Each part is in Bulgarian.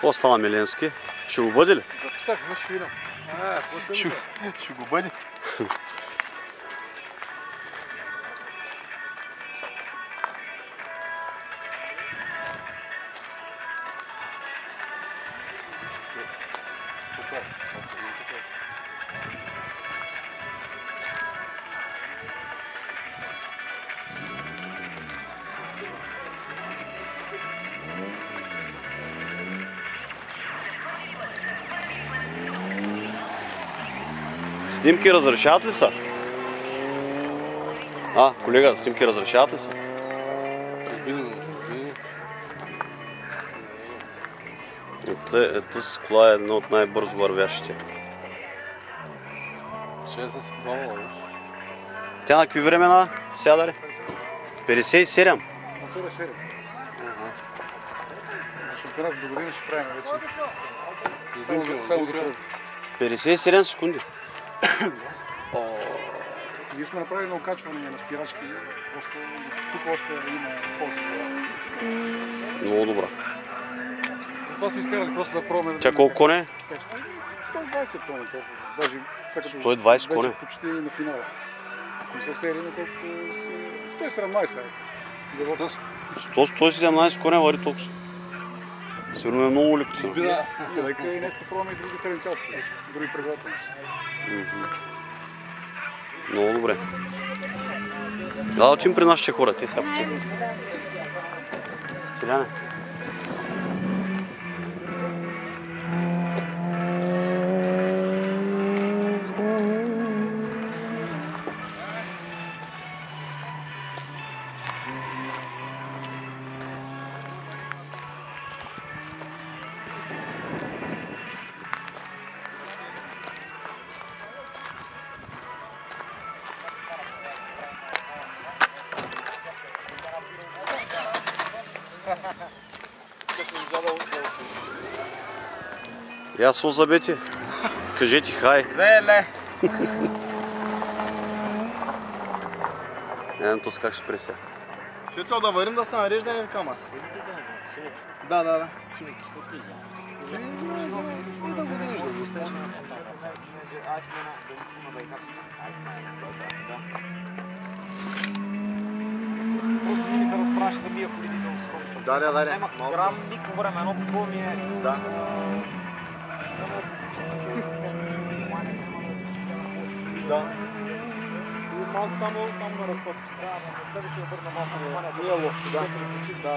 Какво стана, Миленски? Ще го бъде ли? Записах, но ще видам. Ще го бъде. Снимки разрешават ли са? Колега, снимки разрешават ли са? Тази кола е една от най-бързо вървящите. Тя на какви времена сяда ли? 57. Мотора 7. За шампионат до година ще правим вече. Само за кръв. 57 секунди. Ние сме направили на окачване на спирачки. Просто тук още има полза. Много добра. Затова сме изкарали просто да пробваме. Тя колко коне е? 120 коне. Даже 120 коне? Почти на финала. В смисъл серия, колкото си... 117. 117 коне вари толкова. Сигурно е много лекотина. И лека и днеска пробваме и други диференциалки. Други предлагателности. Много добре. Да отим при нашите хора. Те сега потегнат. Стиляне. Ясно забети. Кажете хай. Зеле! Едно то как ще преся. Светло да варим да се нареждаме в камас. Да. Симики. И да го вземеш да го оставиш. Просто ми се разпраща да бия политително скоро. Да. Нема грам, нико време, едно такова ми е... Да. Да. И малко само на разход. Трябва на себе си да върна малко внимание. Не е лошо, да.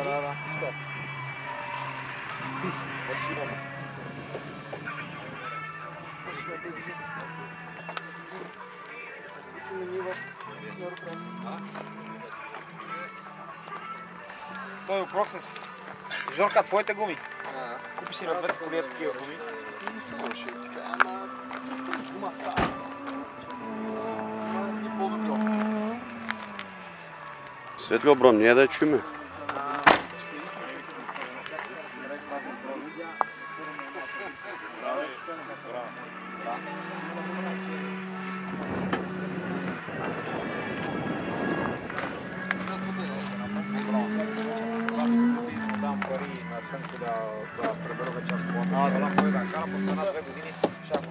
Да. Стоп. Той въпрос с... Жорка, твоите гуми. Купи си на двете колия такива гуми. Не са лоши, така, ама с гума става. И по-добри опции. Светло бром, ние да я чуме. Дам пари на Тънко да пребърва част колата. Да дам пари да кара, после една 2 години ще като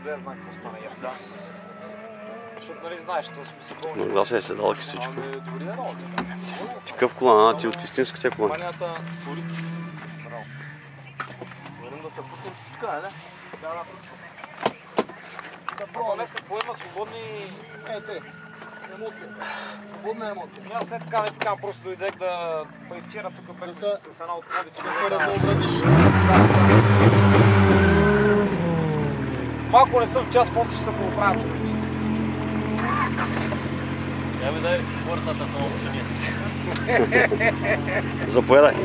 да знак какво стане ясно. Защото нали знаеш, то смисъл болни. Да, се седалки всичко. Такъв колан, ти от истинската колан. Компанията спори. Говорим да се пуснем с така, не? Да. Ако днес какво има свободни... Емоция. Свободна емоция. Аз след така просто дойдех да... Па и вчера тук бях с една от ходите. Да се разнообразиш. Малко не съм в час, после ще се поправя човече. Я ми дай портата само машинисти. Заповядай.